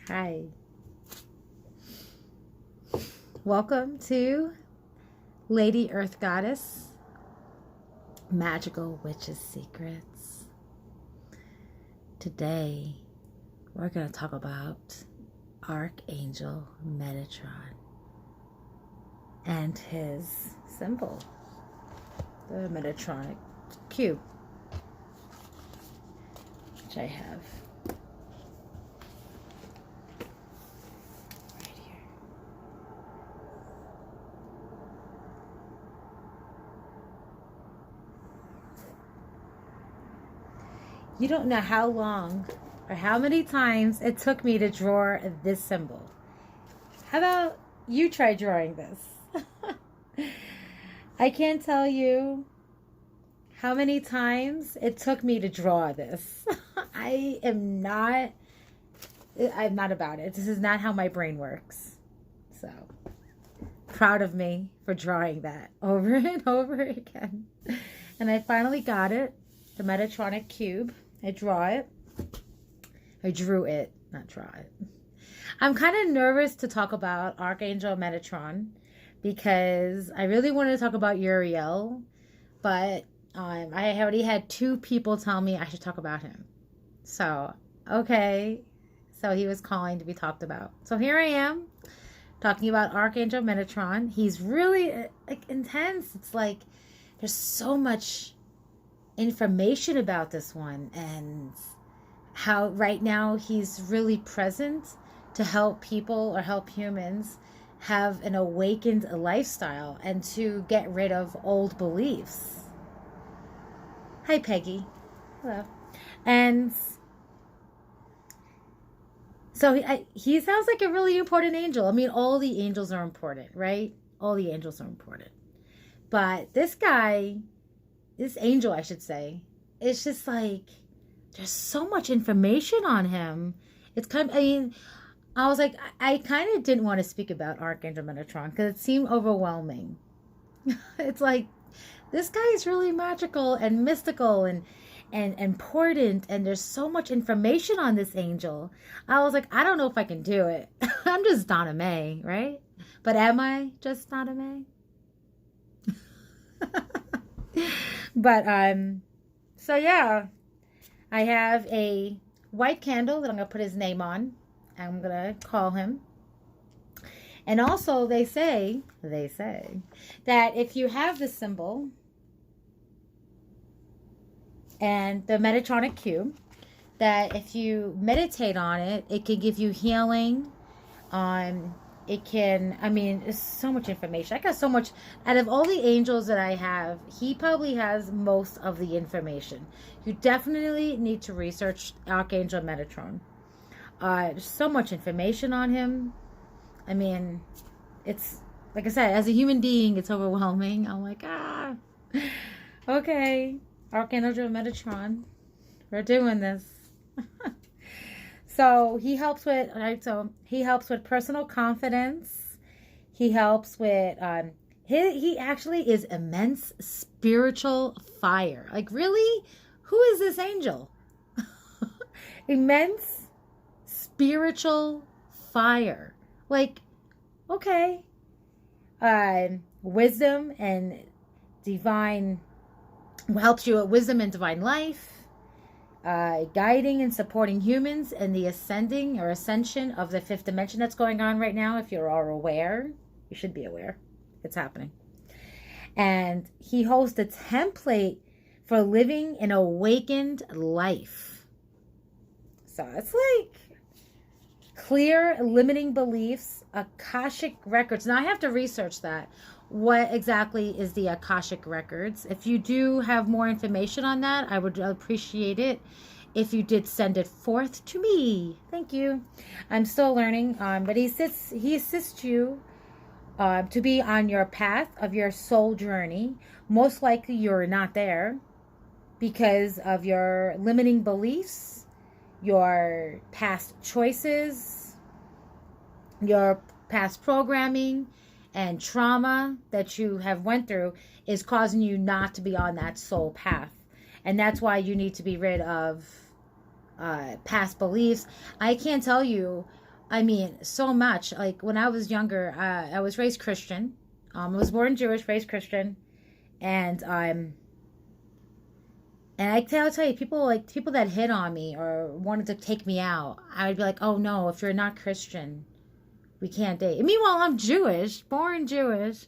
Hi. Welcome to Lady Earth Goddess Magical Witches Secrets. Today, we're going to talk about Archangel Metatron and his symbol, the Metatronic cube, which I have right here. You don't know how long or how many times it took me to draw this symbol. How about you try drawing this? I can't tell you how many times it took me to draw this. I'm not about it. This is not how my brain works. So, proud of me for drawing that over and over again. And I finally got it, the Metatronic cube. I drew it, not draw it. I'm kind of nervous to talk about Archangel Metatron because I really wanted to talk about Uriel, but I already had 2 people tell me I should talk about him. So, okay. So he was calling to be talked about. So here I am talking about Archangel Metatron. He's really intense. It's like there's so much information about this one and how right now he's really present to help people or help humans have an awakened lifestyle and to get rid of old beliefs. Hi, Peggy. Hello. And so he sounds like a really important angel. I mean, all the angels are important, right? All the angels are important. But this angel, I should say, it's just like there's so much information on him. It's kind of, I was like, I kind of didn't want to speak about Archangel Metatron because it seemed overwhelming. It's like, this guy is really magical and mystical and important, and there's so much information on this angel. I was like, I don't know if I can do it. I'm just Donna Mae, right? But am I just Donna Mae? But so yeah, I have a white candle that I'm gonna put his name on. I'm gonna call him. And also they say that if you have this symbol and the Metatronic cube, that if you meditate on it, it can give you healing. It can, it's so much information. I got so much. Out of all the angels that I have, he probably has most of the information. You definitely need to research Archangel Metatron. There's so much information on him. It's, like I said, as a human being, it's overwhelming. I'm like, okay, Archangel Metatron, we're doing this. So he helps with personal confidence. He helps with he actually is immense spiritual fire. Like, really? Who is this angel? Immense spiritual fire. Like, okay. Wisdom and divine, helps you with wisdom and divine life. Guiding and supporting humans in the ascending or ascension of the 5th dimension that's going on right now. If you're all aware, you should be aware. It's happening. And he holds the template for living an awakened life. So it's like clear limiting beliefs, Akashic records. Now I have to research that. What exactly is the Akashic records? If you do have more information on that, I would appreciate it if you did send it forth to me. Thank you. I'm still learning, but he assists you to be on your path of your soul journey. Most likely you're not there because of your limiting beliefs, your past choices, your past programming, and trauma that you have went through is causing you not to be on that soul path. And that's why you need to be rid of past beliefs. I can't tell you I mean, so much. Like when I was younger, I was raised Christian. I was born Jewish, raised Christian, and I'll tell you, people that hit on me or wanted to take me out, I would be like, oh no, if you're not Christian, we can't date. And meanwhile, I'm Jewish, born Jewish,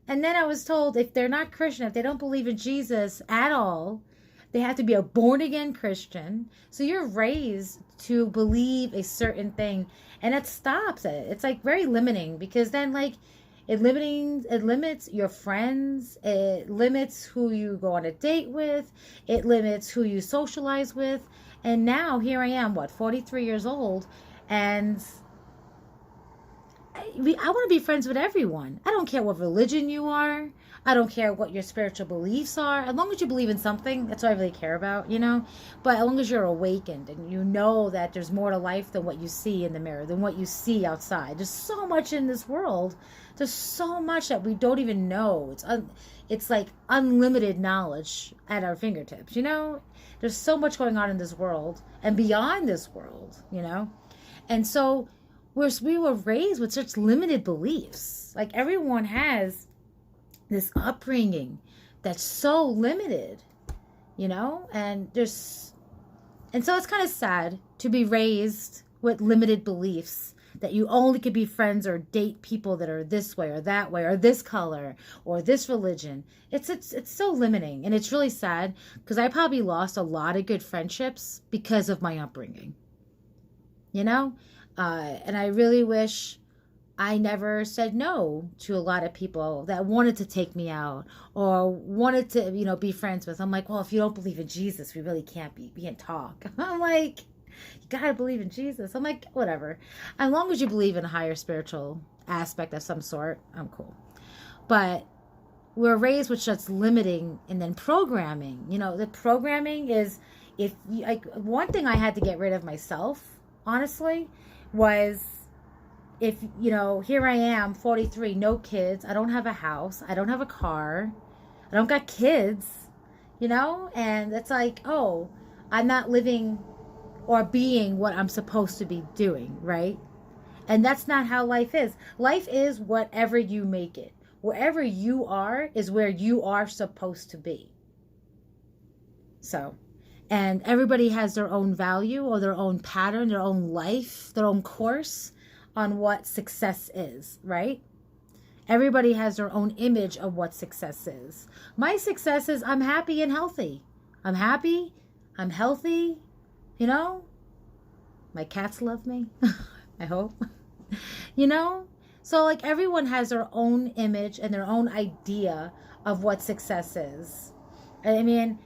and then I was told if they're not Christian, if they don't believe in Jesus at all, they have to be a born again Christian. So you're raised to believe a certain thing, and it stops it. It's like very limiting because then like it limits your friends, it limits who you go on a date with, it limits who you socialize with. And now here I am, 43 years old, and I want to be friends with everyone. I don't care what religion you are. I don't care what your spiritual beliefs are. As long as you believe in something, that's what I really care about, you know? But as long as you're awakened and you know that there's more to life than what you see in the mirror, than what you see outside. There's so much in this world. There's so much that we don't even know. It's like unlimited knowledge at our fingertips, you know? There's so much going on in this world and beyond this world, you know? And so we were raised with such limited beliefs. Like everyone has this upbringing that's so limited, you know, and so it's kind of sad to be raised with limited beliefs that you only could be friends or date people that are this way or that way or this color or this religion. It's so limiting, and it's really sad because I probably lost a lot of good friendships because of my upbringing, you know. And I really wish I never said no to a lot of people that wanted to take me out or wanted to, you know, be friends with. I'm like, well, if you don't believe in Jesus, we really we can't talk. I'm like, you gotta believe in Jesus. I'm like, whatever. As long as you believe in a higher spiritual aspect of some sort, I'm cool. But we're raised with such limiting and then programming. You know, the programming is, one thing I had to get rid of myself, honestly, was, if, you know, here I am, 43, no kids, I don't have a house, I don't have a car, I don't got kids, you know, and it's like, oh, I'm not living or being what I'm supposed to be doing, right? And that's not how life is. Life is whatever you make it. Wherever you are is where you are supposed to be. So, and everybody has their own value or their own pattern, their own life, their own course on what success is, right? Everybody has their own image of what success is. My success is I'm happy and healthy. I'm happy, I'm healthy, you know? My cats love me, I hope. You know? So like everyone has their own image and their own idea of what success is. I mean,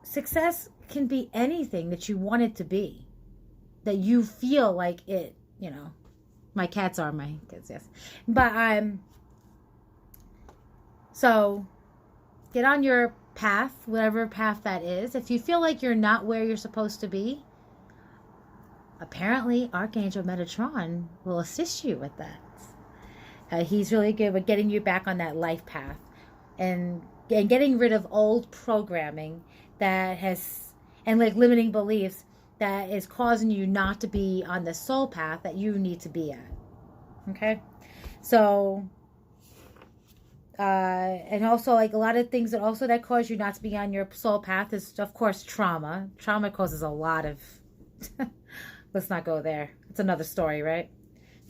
success can be anything that you want it to be. That you feel like it, you know. My cats are my kids, yes. But so get on your path, whatever path that is. If you feel like you're not where you're supposed to be, apparently Archangel Metatron will assist you with that. He's really good with getting you back on that life path and getting rid of old programming that has, and like limiting beliefs that is causing you not to be on the soul path that you need to be at. Okay? So, and also like a lot of things that cause you not to be on your soul path is, of course, trauma. Trauma causes a lot of, let's not go there. It's another story, right?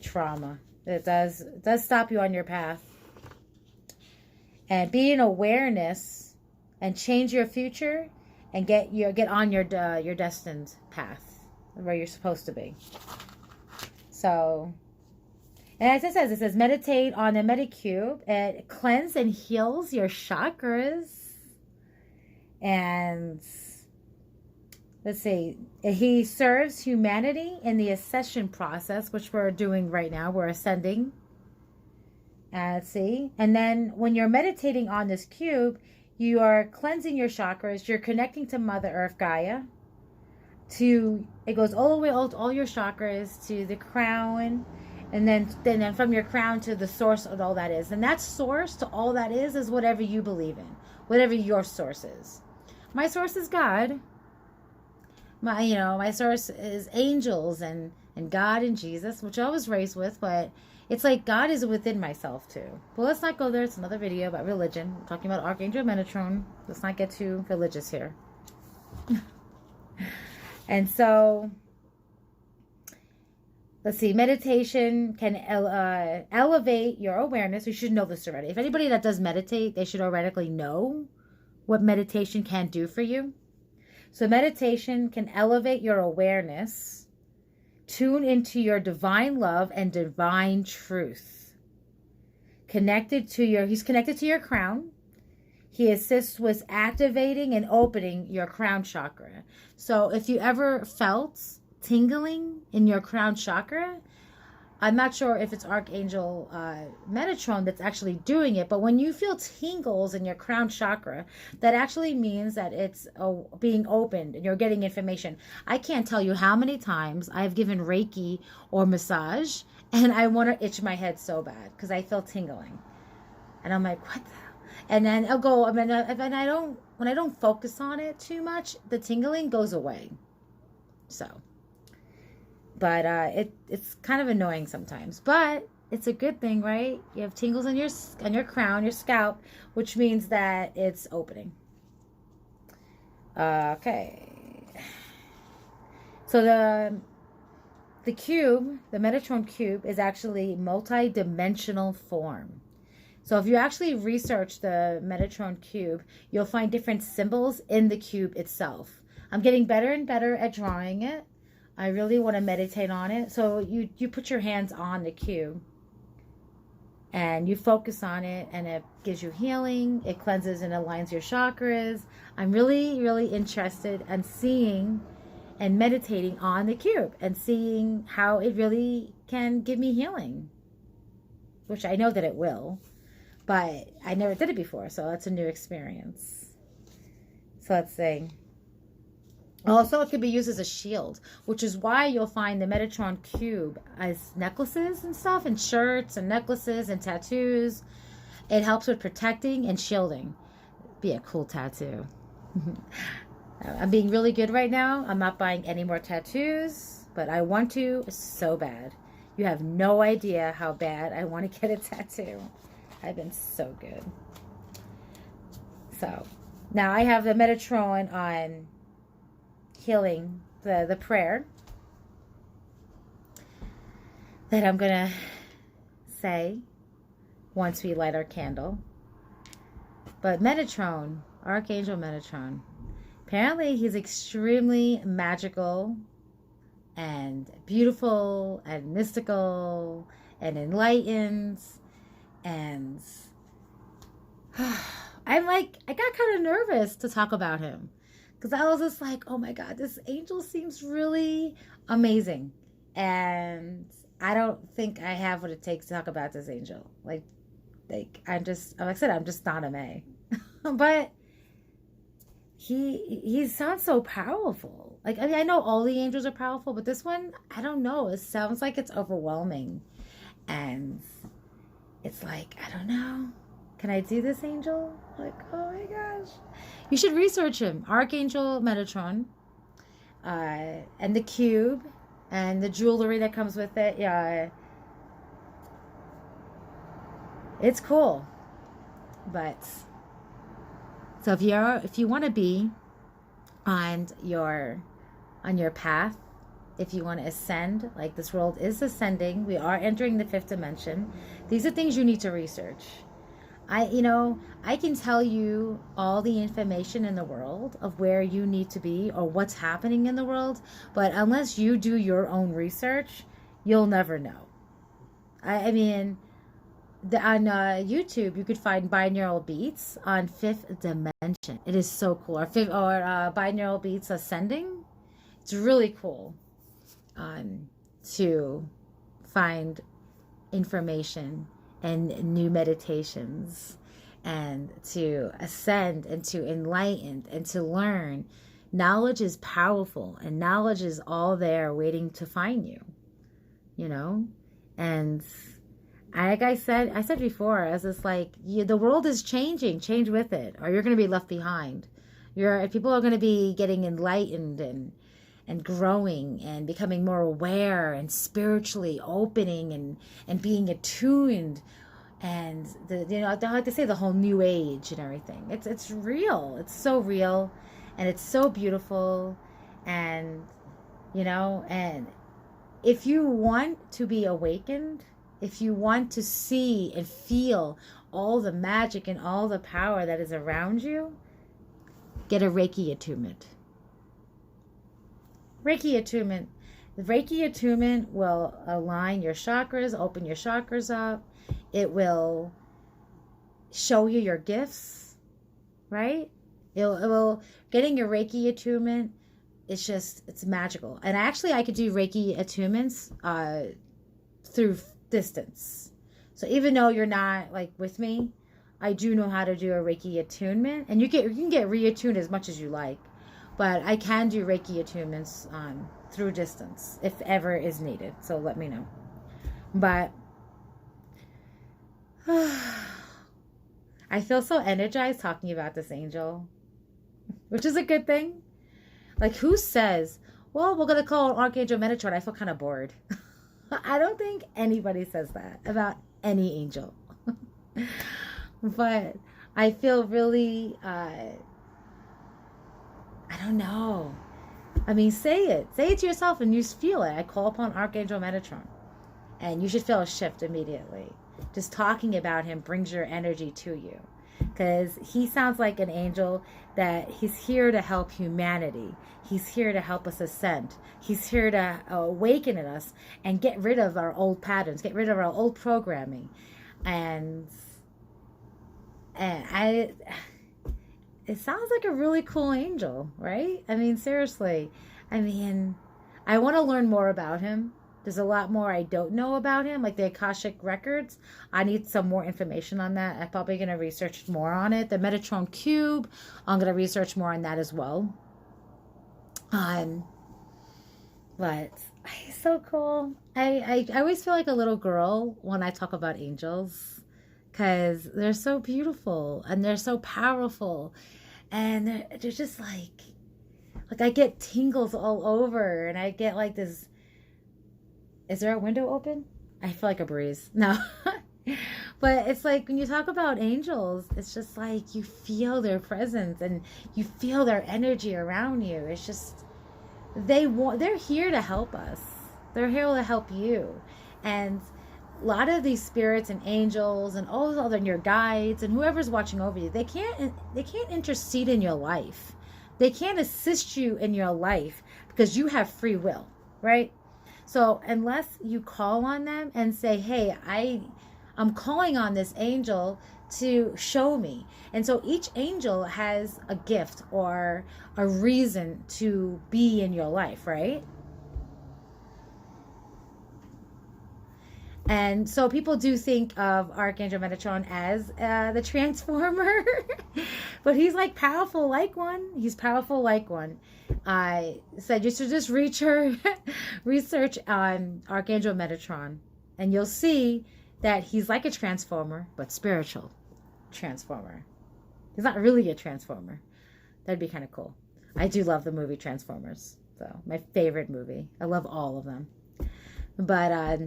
Trauma. It does stop you on your path. And be in awareness and change your future and get on your destined path where you're supposed to be. So, and as it says meditate on the Medicube. It cleanses and heals your chakras. And let's see, he serves humanity in the ascension process, which we're doing right now. We're ascending. Let's see. And then when you're meditating on this cube, you are cleansing your chakras. You're connecting to Mother Earth Gaia. It goes all the way, all your chakras to the crown. And then from your crown to the source of all that is. And that source to all that is whatever you believe in. Whatever your source is. My source is God. My source is angels and and God and Jesus, which I was raised with, but it's like God is within myself too. But let's not go there. It's another video about religion. I'm talking about Archangel Metatron. Let's not get too religious here. And so, let's see. Meditation can elevate your awareness. You should know this already. If anybody that does meditate, they should already know what meditation can do for you. So meditation can elevate your awareness, tune into your divine love and divine truth. He's connected to your crown. He assists with activating and opening your crown chakra. So if you ever felt tingling in your crown chakra, I'm not sure if it's Archangel Metatron that's actually doing it, but when you feel tingles in your crown chakra, that actually means that it's being opened and you're getting information. I can't tell you how many times I've given Reiki or massage, and I want to itch my head so bad because I feel tingling. And I'm like, what the hell? And then I'll go, when I don't focus on it too much, the tingling goes away. So... but it's kind of annoying sometimes. But it's a good thing, right? You have tingles on your crown, your scalp, which means that it's opening. Okay. So the cube, the Metatron cube, is actually multi-dimensional form. So if you actually research the Metatron cube, you'll find different symbols in the cube itself. I'm getting better and better at drawing it. I really want to meditate on it. So you put your hands on the cube and you focus on it, and it gives you healing. It cleanses and aligns your chakras. I'm really, really interested in seeing and meditating on the cube and seeing how it really can give me healing, which I know that it will, but I never did it before. So that's a new experience. So let's see. Also, it could be used as a shield, which is why you'll find the Metatron cube as necklaces and stuff, and shirts and necklaces and tattoos. It helps with protecting and shielding. Be a cool tattoo. I'm being really good right now. I'm not buying any more tattoos, but I want to so bad. You have no idea how bad I want to get a tattoo. I've been so good. So, now I have the Metatron on healing, the prayer that I'm gonna say once we light our candle. But Metatron, Archangel Metatron, apparently he's extremely magical and beautiful and mystical and enlightened, and I got kind of nervous to talk about him. Because I was just like, oh my God, this angel seems really amazing. And I don't think I have what it takes to talk about this angel. Like I'm just not a May. But he sounds so powerful. Like, I mean, I know all the angels are powerful, but this one, I don't know. It sounds like it's overwhelming. And it's like, I don't know. Can I do this, angel? Like, oh my gosh. You should research him. Archangel Metatron. And the cube. And the jewelry that comes with it. Yeah. It's cool. But. So if you want to be on your path, if you want to ascend, like this world is ascending, we are entering the 5th dimension. These are things you need to research. I can tell you all the information in the world of where you need to be or what's happening in the world, but unless you do your own research, you'll never know. I mean, on YouTube, you could find binaural beats on 5th dimension. It is so cool. Or binaural beats ascending. It's really cool to find information and new meditations, and to ascend and to enlighten and to learn. Knowledge is powerful, and knowledge is all there waiting to find you, and like I said before, as it's like, the world is changing, change with it, or you're going to be left behind. People are going to be getting enlightened and growing and becoming more aware and spiritually opening and being attuned, and I like to say the whole new age and everything. It's real. It's so real, and it's so beautiful, and and if you want to be awakened, if you want to see and feel all the magic and all the power that is around you, get a Reiki attunement. Reiki attunement. The Reiki attunement will align your chakras, open your chakras up. It will show you your gifts, right? It will getting your Reiki attunement. It's magical. And actually, I could do Reiki attunements through distance. So even though you're not like with me, I do know how to do a Reiki attunement, and you can get reattuned as much as you like. But I can do Reiki attunements through distance if ever is needed. So let me know. But I feel so energized talking about this angel, which is a good thing. Like, who says, well, we're going to call Archangel Metatron? I feel kind of bored. I don't think anybody says that about any angel. But I feel really... I don't know. I mean, say it. Say it to yourself and you feel it. I call upon Archangel Metatron. And you should feel a shift immediately. Just talking about him brings your energy to you. Because he sounds like an angel that he's here to help humanity. He's here to help us ascend. He's here to awaken in us and get rid of our old patterns, get rid of our old programming. And it sounds like a really cool angel, right? I mean, seriously. I mean, I want to learn more about him. There's a lot more I don't know about him, like the Akashic Records. I need some more information on that. I'm probably going to research more on it. The Metatron Cube, I'm going to research more on that as well. But it's so cool. I always feel like a little girl when I talk about angels, because they're so beautiful and they're so powerful, and they're just like I get tingles all over, and I get like this. Is there a window open? I feel like a breeze. No. But it's like when you talk about angels, it's just like you feel their presence and you feel their energy around you. It's just they're here to help us. They're here to help you. And a lot of these spirits and angels and all the other your guides and whoever's watching over you, they can't intercede in your life. They can't assist you in your life because you have free will, right? So unless you call on them and say, hey, I'm calling on this angel to show me. And so each angel has a gift or a reason to be in your life, right? And so people do think of Archangel Metatron as the Transformer, but he's like powerful like one. He's powerful like one. I said you should just research on Archangel Metatron, and you'll see that he's like a Transformer, but spiritual Transformer. He's not really a Transformer. That'd be kind of cool. I do love the movie Transformers, so my favorite movie. I love all of them. But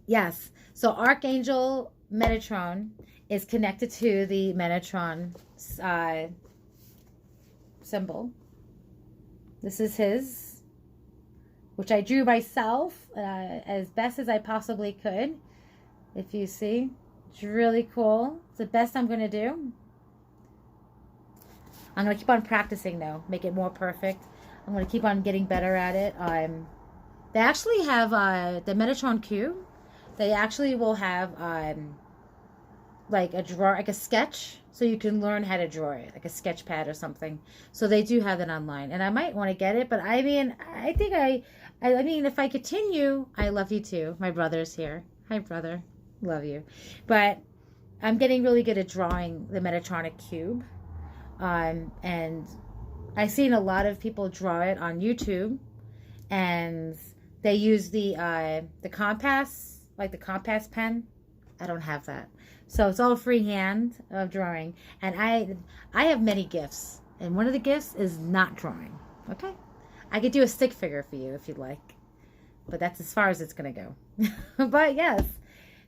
yes, so Archangel Metatron is connected to the Metatron symbol. This is his, which I drew myself as best as I possibly could. If you see, it's really cool. It's the best I'm going to do. I'm going to keep on practicing, though, make it more perfect. I'm going to keep on getting better at it. They actually have the Metatron Cube. They actually will have like a drawer, like a sketch, so you can learn how to draw it, like a sketch pad or something. So they do have that online, and I might want to get it. But I mean, I think I mean, if I continue, I love you too. My brother's here. Hi, brother, love you. But I'm getting really good at drawing the Metatronic Cube, and I've seen a lot of people draw it on YouTube, and they use the compass. Like the compass pen. I don't have that. So it's all freehand of drawing. And I have many gifts. And one of the gifts is not drawing. Okay? I could do a stick figure for you if you'd like, but that's as far as it's going to go. But yes,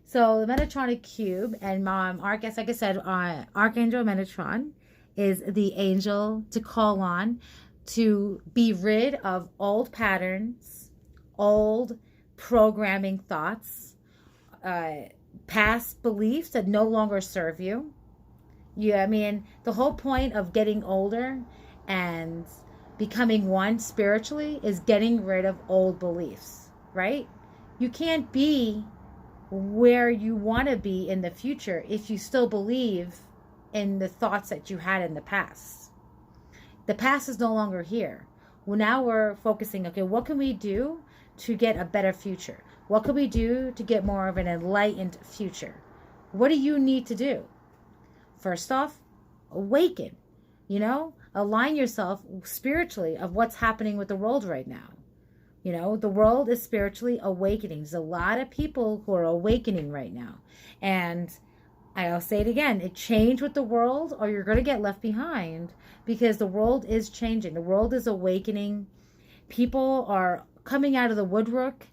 so the Metatronic Cube and like I said, Archangel Metatron is the angel to call on to be rid of old patterns, old programming thoughts, past beliefs that no longer serve you. Yeah, I mean, the whole point of getting older and becoming one spiritually is getting rid of old beliefs, right? You can't be where you want to be in the future if you still believe in the thoughts that you had in the past. The past is no longer here. Well, now we're focusing, okay, what can we do to get a better future? What can we do to get more of an enlightened future? What do you need to do? First off, awaken, align yourself spiritually of what's happening with the world right now. The world is spiritually awakening. There's a lot of people who are awakening right now. And I'll say it again, it change with the world or you're going to get left behind, because the world is changing. The world is awakening. People are coming out of the woodwork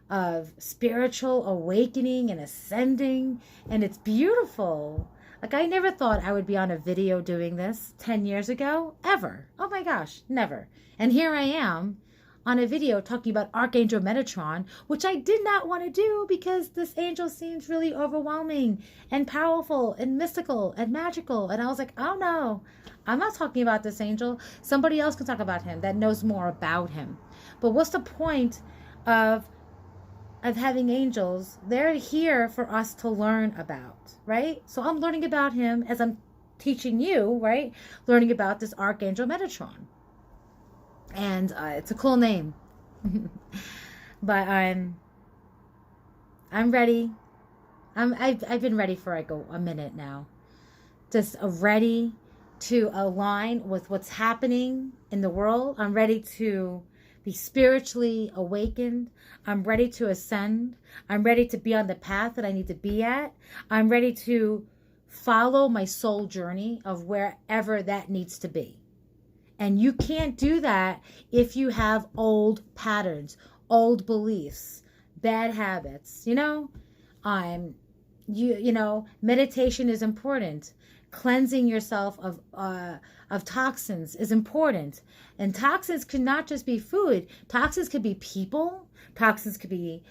of spiritual awakening and ascending, and it's beautiful. Like, I never thought I would be on a video doing this 10 years ago, ever. Oh my gosh, never. And here I am on a video talking about Archangel Metatron, which I did not want to do because this angel seems really overwhelming and powerful and mystical and magical. And I was like, oh no, I'm not talking about this angel. Somebody else can talk about him that knows more about him. But what's the point of having angels? They're here for us to learn about, right? So I'm learning about him as I'm teaching you, right? Learning about this Archangel Metatron. And it's a cool name. But I'm ready. I've been ready for a minute now. Just ready to align with what's happening in the world. I'm ready to be spiritually awakened. I'm ready to ascend. I'm ready to be on the path that I need to be at. I'm ready to follow my soul journey of wherever that needs to be. And you can't do that if you have old patterns, old beliefs, bad habits. Meditation is important. Cleansing yourself of toxins is important. And toxins could not just be food. Toxins could be people. Toxins could be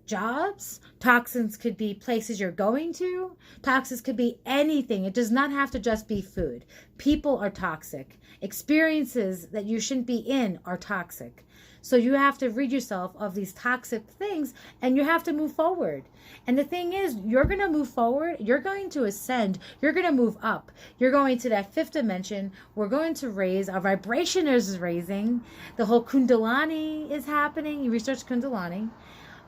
jobs. Toxins could be places you're going to. Toxins could be anything. It does not have to just be food. People are toxic. Experiences that you shouldn't be in are toxic. So you have to rid yourself of these toxic things, and you have to move forward. And the thing is, you're going to move forward. You're going to ascend. You're going to move up. You're going to that fifth dimension. We're going to raise. Our vibration is raising. The whole Kundalini is happening. You research Kundalini.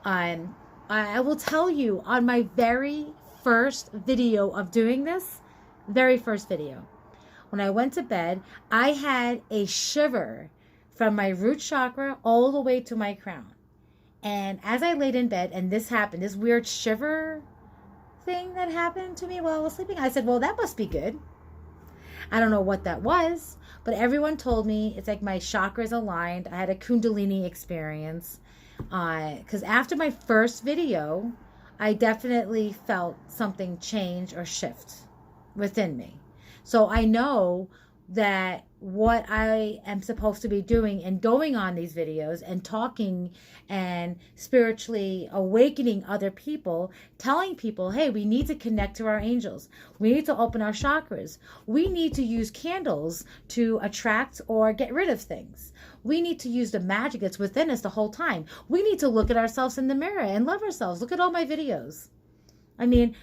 I will tell you, on my very first video of doing this, very first video, when I went to bed, I had a shiver from my root chakra all the way to my crown. And as I laid in bed and this happened, this weird shiver thing that happened to me while I was sleeping, I said, well, that must be good. I don't know what that was, but everyone told me it's like my chakras aligned. I had a Kundalini experience. Because after my first video, I definitely felt something change or shift within me. So I know that what I am supposed to be doing and going on these videos and talking and spiritually awakening other people, telling people, hey, we need to connect to our angels. We need to open our chakras. We need to use candles to attract or get rid of things. We need to use the magic that's within us the whole time. We need to look at ourselves in the mirror and love ourselves. Look at all my videos. I mean,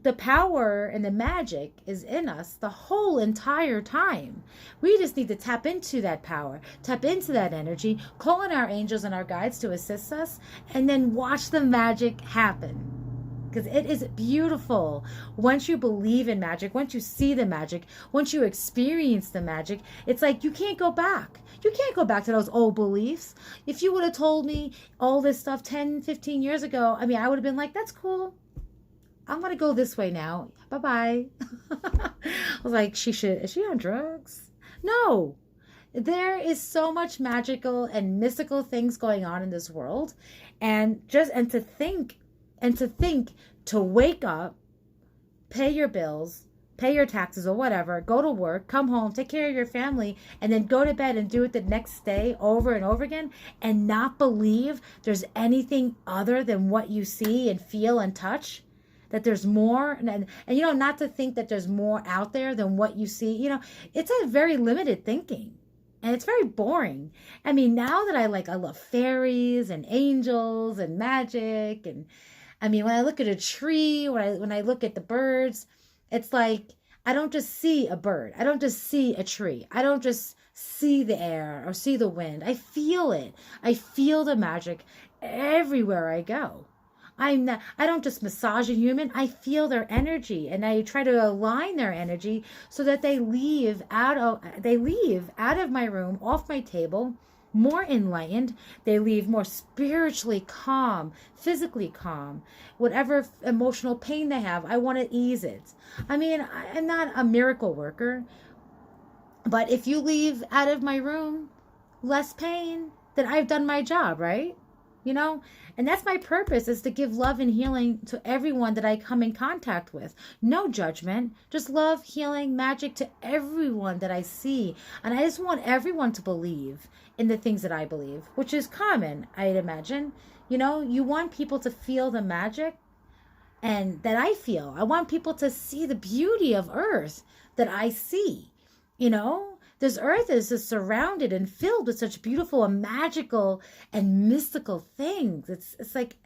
the power and the magic is in us the whole entire time. We just need to tap into that power, tap into that energy, call on our angels and our guides to assist us, and then watch the magic happen. Because it is beautiful. Once you believe in magic, once you see the magic, once you experience the magic, it's like you can't go back. You can't go back to those old beliefs. If you would have told me all this stuff 10, 15 years ago, I would have been like, that's cool. I'm going to go this way now. Bye-bye. I was like, is she on drugs? No. There is so much magical and mystical things going on in this world. And to think to wake up, pay your bills, pay your taxes or whatever, go to work, come home, take care of your family, and then go to bed and do it the next day over and over again, and not believe there's anything other than what you see and feel and touch, that there's more, and you know, not to think that there's more out there than what you see. You know, it's a very limited thinking. And it's very boring. I mean, now that I love fairies and angels and magic, and I mean, when I look at a tree, when I look at the birds, it's like I don't just see a bird. I don't just see a tree. I don't just see the air or see the wind. I feel it. I feel the magic everywhere I go. I don't just massage a human. I feel their energy, and I try to align their energy so that they leave out of my room, off my table, more enlightened. They leave more spiritually calm, physically calm. Whatever emotional pain they have, I want to ease it. I mean, I'm not a miracle worker, but if you leave out of my room less pain, then I've done my job, right? You know, and that's my purpose, is to give love and healing to everyone that I come in contact with. No judgment, just love, healing, magic to everyone that I see. And I just want everyone to believe in the things that I believe, which is common, I'd imagine. You know, you want people to feel the magic and that I feel. I want people to see the beauty of Earth that I see. You know, this earth is just surrounded and filled with such beautiful and magical and mystical things. It's like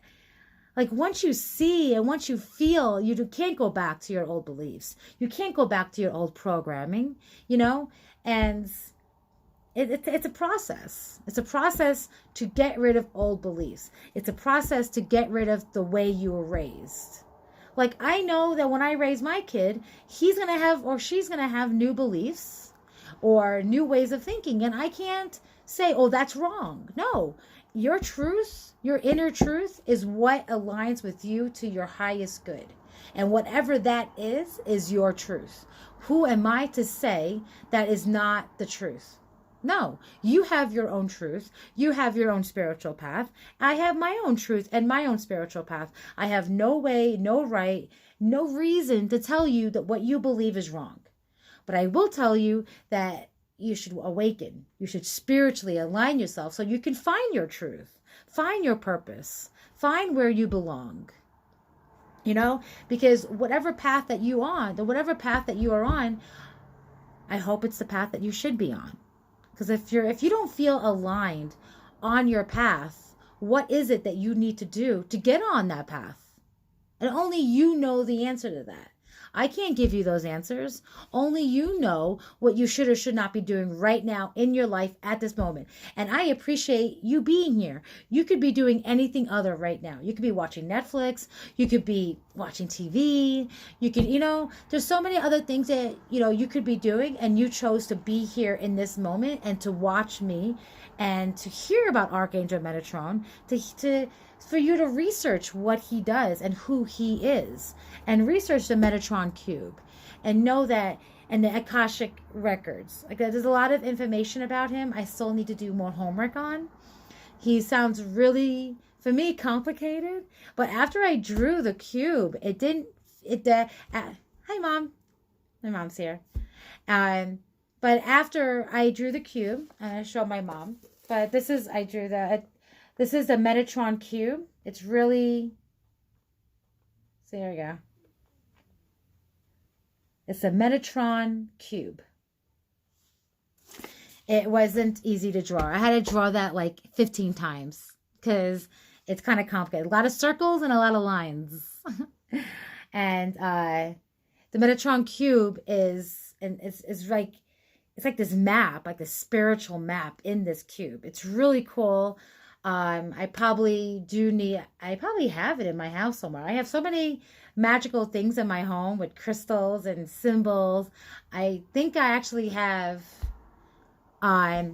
once you see and once you feel, you can't go back to your old beliefs. You can't go back to your old programming, you know? And it's a process. It's a process to get rid of old beliefs. It's a process to get rid of the way you were raised. Like, I know that when I raise my kid, he's going to have, or she's going to have, new beliefs or new ways of thinking. And I can't say, oh, that's wrong. No, your truth, your inner truth, is what aligns with you to your highest good. And whatever that is your truth. Who am I to say that is not the truth? No, you have your own truth. You have your own spiritual path. I have my own truth and my own spiritual path. I have no way, no right, no reason to tell you that what you believe is wrong. But I will tell you that you should awaken. You should spiritually align yourself so you can find your truth, find your purpose, find where you belong. You know, because whatever path that you are on, I hope it's the path that you should be on. Because if you don't feel aligned on your path, what is it that you need to do to get on that path? And only you know the answer to that. I can't give you those answers. Only you know what you should or should not be doing right now in your life at this moment. And I appreciate you being here. You could be doing anything other right now. You could be watching Netflix. You could be watching TV. You could, you know, there's so many other things that, you know, you could be doing, and you chose to be here in this moment and to watch me and to hear about Archangel Metatron, for you to research what he does and who he is, and research the Metatron cube, and know that, and the Akashic records. Like, there's a lot of information about him I still need to do more homework on. He sounds really, for me, complicated, but after I drew the cube, hi Mom, my mom's here. But after I drew the cube, and I showed my mom, but this is the Metatron cube. It's really, so there we go. It's a Metatron cube. It wasn't easy to draw. I had to draw that like 15 times because it's kind of complicated. A lot of circles and a lot of lines. And the Metatron cube is like this map, like this spiritual map in this cube. It's really cool. I probably have it in my house somewhere. I have so many magical things in my home with crystals and symbols. I think I actually have a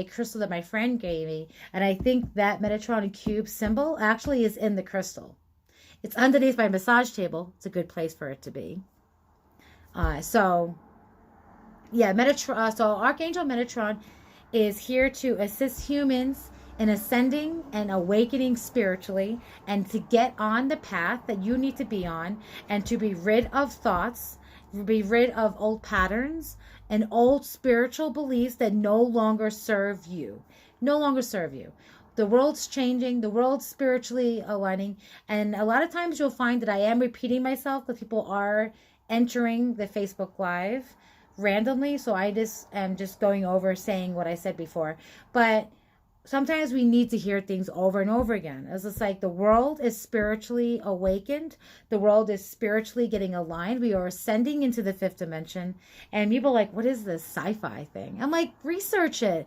crystal that my friend gave me, and I think that Metatron cube symbol actually is in the crystal. It's underneath my massage table. It's a good place for it to be. So yeah, Metatron. So Archangel Metatron is here to assist humans in ascending and awakening spiritually, and to get on the path that you need to be on, and to be rid of thoughts, be rid of old patterns and old spiritual beliefs that no longer serve you. No longer serve you. The world's changing, the world's spiritually aligning, and a lot of times you'll find that I am repeating myself because people are entering the Facebook Live randomly, so I just am just going over saying what I said before. But sometimes we need to hear things over and over again. It's just like the world is spiritually awakened. The world is spiritually getting aligned. We are ascending into the fifth dimension. And people are like, what is this sci-fi thing? I'm like, research it.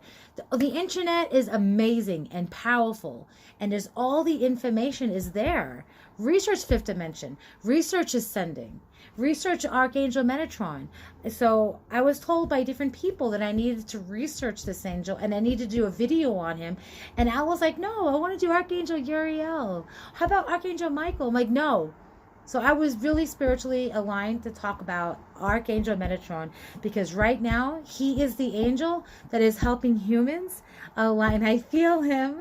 The internet is amazing and powerful. And there's all the information is there. Research fifth dimension. Research ascending. Research Archangel Metatron. So I was told by different people that I needed to research this angel and I needed to do a video on him. And I was like, no, I want to do Archangel Uriel. How about Archangel Michael? I'm like, no. So I was really spiritually aligned to talk about Archangel Metatron, because right now he is the angel that is helping humans align. I feel him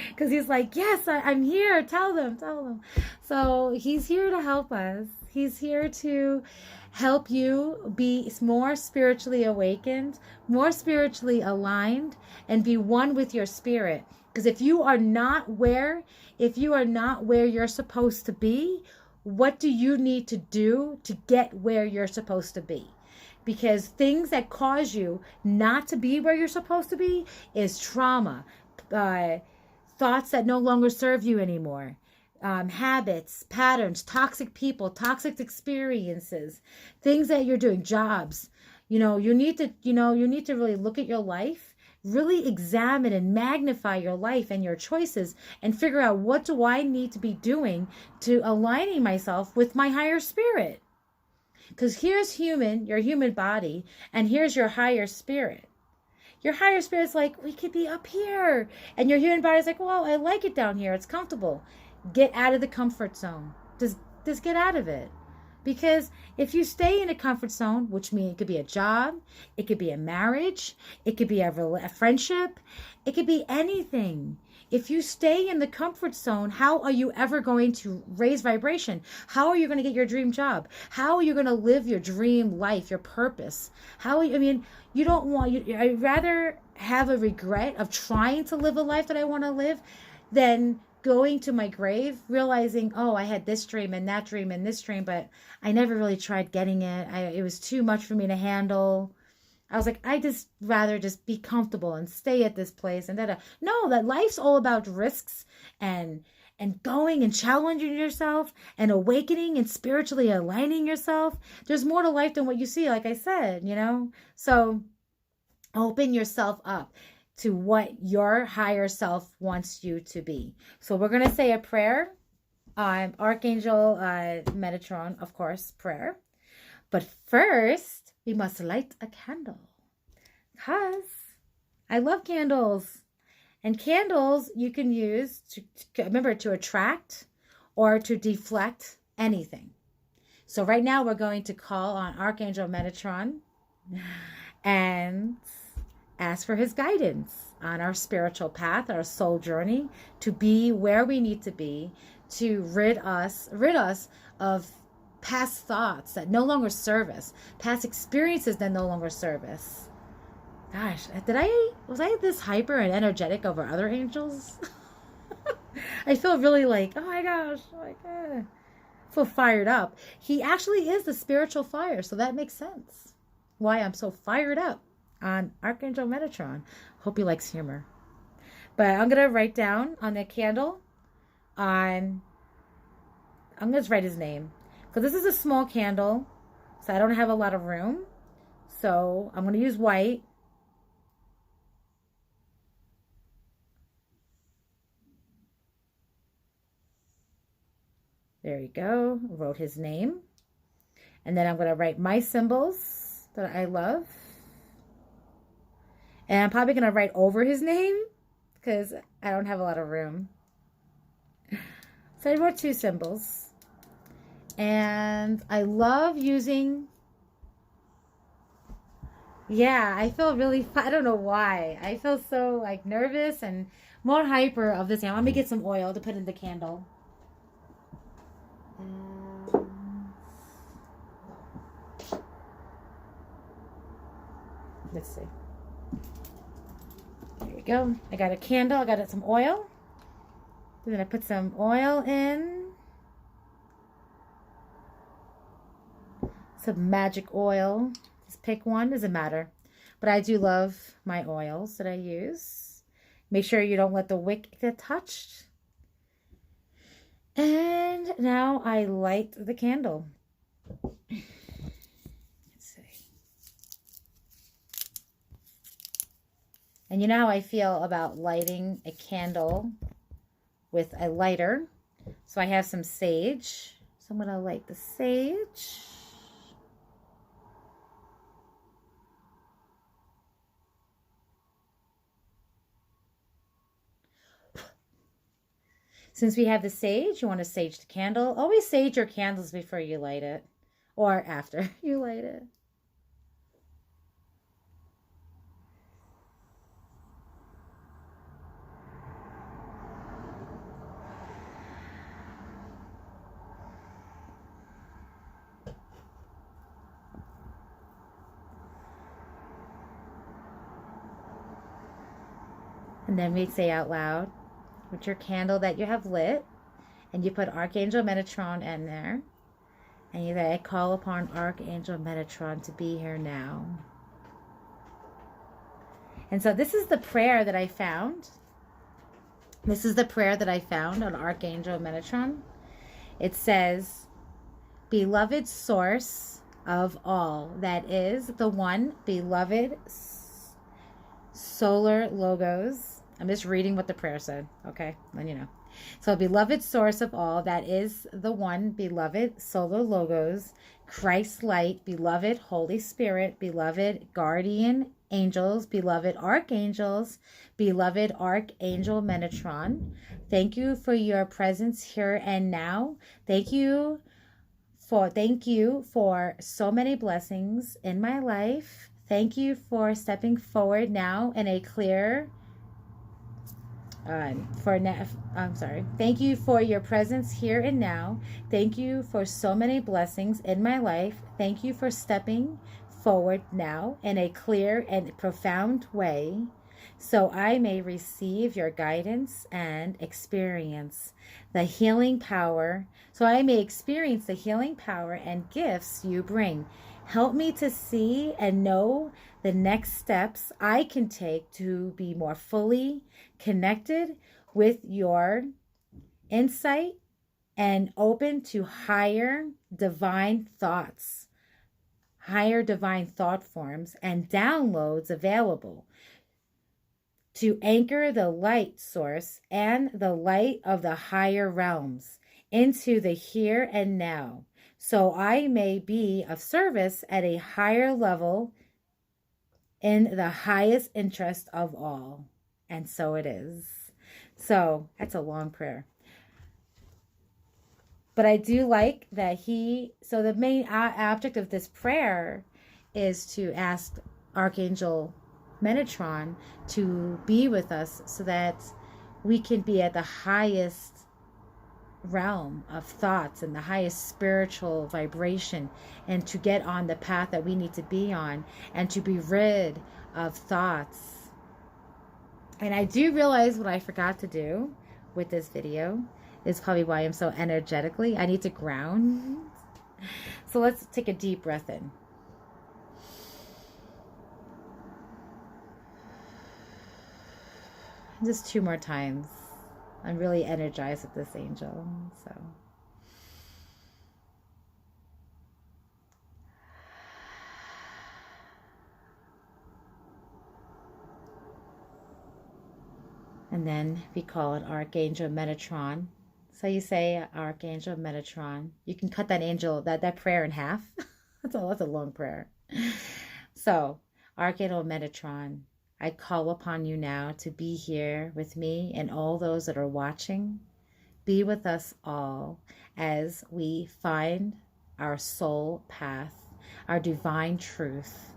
because he's like, yes, I'm here. Tell them. So he's here to help us. He's here to help you be more spiritually awakened, more spiritually aligned, and be one with your spirit. Because if you are not where you're supposed to be, what do you need to do to get where you're supposed to be? Because things that cause you not to be where you're supposed to be is trauma, thoughts that no longer serve you anymore. Habits, patterns, toxic people, toxic experiences, things that you're doing, jobs. You need to really look at your life, really examine and magnify your life and your choices, and figure out, what do I need to be doing to aligning myself with my higher spirit? Because here's your human body, and here's your higher spirit. Your higher spirit's like, we could be up here. And your human body's like, well, I like it down here. It's comfortable. Get out of the comfort zone. Just get out of it. Because if you stay in a comfort zone, which means it could be a job, it could be a marriage, it could be a friendship, it could be anything. If you stay in the comfort zone, how are you ever going to raise vibration? How are you going to get your dream job? How are you going to live your dream life, your purpose? I'd rather have a regret of trying to live a life that I want to live than going to my grave realizing, oh, I had this dream and that dream and this dream, but I never really tried getting it. It was too much for me to handle. I was like, I just rather just be comfortable and stay at this place. And no, that life's all about risks and going and challenging yourself and awakening and spiritually aligning yourself. There's more to life than what you see, like I said, So open yourself up to what your higher self wants you to be. So we're going to say a prayer. Archangel Metatron, of course, prayer. But first, we must light a candle. Because I love candles. And candles you can use to attract or to deflect anything. So right now we're going to call on Archangel Metatron and ask for his guidance on our spiritual path, our soul journey, to be where we need to be, to rid us of past thoughts that no longer serve us, past experiences that no longer serve us. Gosh, was I this hyper and energetic over other angels? I feel really like, oh my gosh, I feel fired up. He actually is the spiritual fire, so that makes sense why I'm so fired up on Archangel Metatron. Hope he likes humor. But I'm going to write down on the candle I'm going to write his name. Because this is a small candle, so I don't have a lot of room. So I'm going to use white. There you go. Wrote his name. And then I'm going to write my symbols that I love. And I'm probably going to write over his name because I don't have a lot of room. So I wrote 2 symbols. And I love using Yeah, I feel really, I don't know why. I feel so like nervous and more hyper of this. Now, let me get some oil to put in the candle. Let's see. There we go. I got a candle. I got some oil. We're going to put some oil in. Some magic oil. Just pick one. Doesn't matter. But I do love my oils that I use. Make sure you don't let the wick get touched. And now I light the candle. Let's see. And you know how I feel about lighting a candle with a lighter. So I have some sage. So I'm going to light the sage. Since we have the sage, you want to sage the candle. Always sage your candles before you light it or after you light it. And then we'd say out loud with your candle that you have lit, and you put Archangel Metatron in there, and you say, I call upon Archangel Metatron to be here now. And so this is the prayer that I found. This is the prayer that I found on Archangel Metatron. It says, beloved source of all that is the one beloved solar logos. I'm just reading what the prayer said, okay? Then you know. So, beloved source of all that is the one beloved solar logos, Christ light, beloved Holy Spirit, beloved guardian angels, beloved archangels, beloved Archangel Metatron. Thank you for your presence here and now. Thank you for so many blessings in my life. Thank you for stepping forward now in a clear Thank you for your presence here and now. Thank you for so many blessings in my life. Thank you for stepping forward now in a clear and profound way, so I may receive your guidance and experience the healing power. So I may experience the healing power and gifts you bring. Help me to see and know the next steps I can take to be more fully connected with your insight and open to higher divine thoughts, higher divine thought forms and downloads available to anchor the light source and the light of the higher realms into the here and now, so I may be of service at a higher level in the highest interest of all. And so it is. So that's a long prayer. But I do like that so the main object of this prayer is to ask Archangel Metatron to be with us so that we can be at the highest realm of thoughts and the highest spiritual vibration, and to get on the path that we need to be on, and to be rid of thoughts. And I do realize what I forgot to do with this video is probably why I'm so energetically. I need to ground. So let's take a deep breath in. Just 2 more times. I'm really energized with this angel. So. And then we call it Archangel Metatron. So you say Archangel Metatron. You can cut that angel, that prayer in half. That's a long prayer. So, Archangel Metatron, I call upon you now to be here with me and all those that are watching. Be with us all as we find our soul path, our divine truth.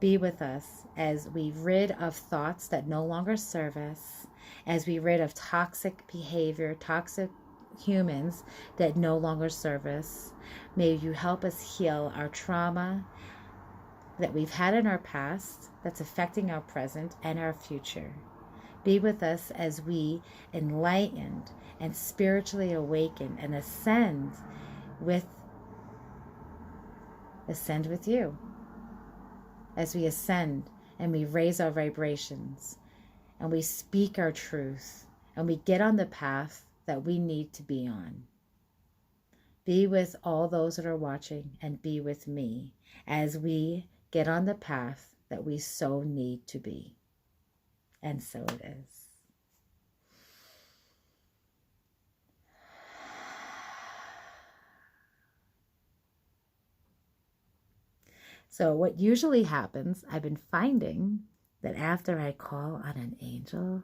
Be with us as we rid of thoughts that no longer serve us, as we rid of toxic behavior, toxic humans that no longer serve us. May you help us heal our trauma that we've had in our past that's affecting our present and our future. Be with us as we enlightened and spiritually awaken and ascend with you. As we ascend and we raise our vibrations and we speak our truth and we get on the path that we need to be on. Be with all those that are watching and be with me as we get on the path that we so need to be. And so it is. So what usually happens, I've been finding that after I call on an angel,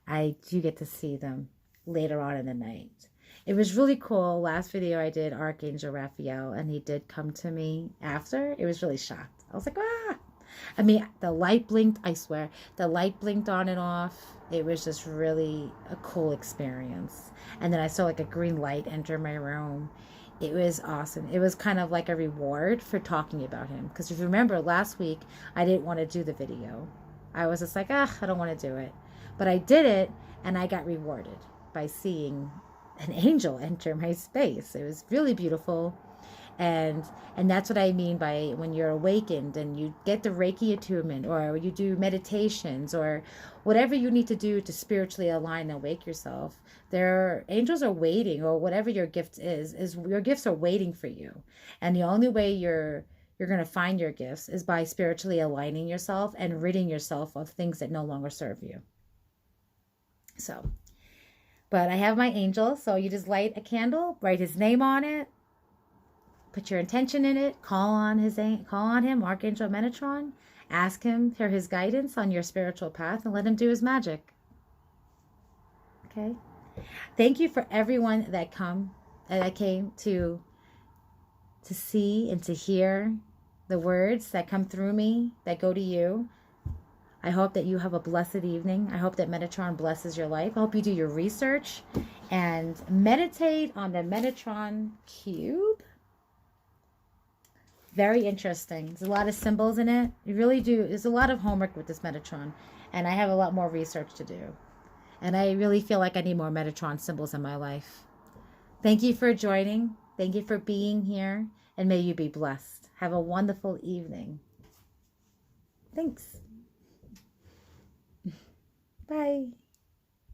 I do get to see them later on in the night. It was really cool. Last video I did Archangel Raphael, and he did come to me after. It was really shocked. I was like, ah! I mean, the light blinked, I swear. The light blinked on and off. It was just really a cool experience. And then I saw like a green light enter my room. It was awesome. It was kind of like a reward for talking about him. Because if you remember, last week, I didn't want to do the video. I was just like, I don't want to do it. But I did it, and I got rewarded by seeing an angel enter my space. It was really beautiful. And that's what I mean by when you're awakened and you get the Reiki attunement, or you do meditations, or whatever you need to do to spiritually align and wake yourself. Angels are waiting, or whatever your gift is your gifts are waiting for you. And the only way you're going to find your gifts is by spiritually aligning yourself and ridding yourself of things that no longer serve you. So, but I have my angel, so you just light a candle, write his name on it, put your intention in it, call on him, Archangel Metatron, ask him for his guidance on your spiritual path, and let him do his magic. Okay? Thank you for everyone that came to see and to hear the words that come through me, that go to you. I hope that you have a blessed evening. I hope that Metatron blesses your life. I hope you do your research and meditate on the Metatron cube. Very interesting. There's a lot of symbols in it. You really do. There's a lot of homework with this Metatron. And I have a lot more research to do. And I really feel like I need more Metatron symbols in my life. Thank you for joining. Thank you for being here. And may you be blessed. Have a wonderful evening. Thanks. Bye.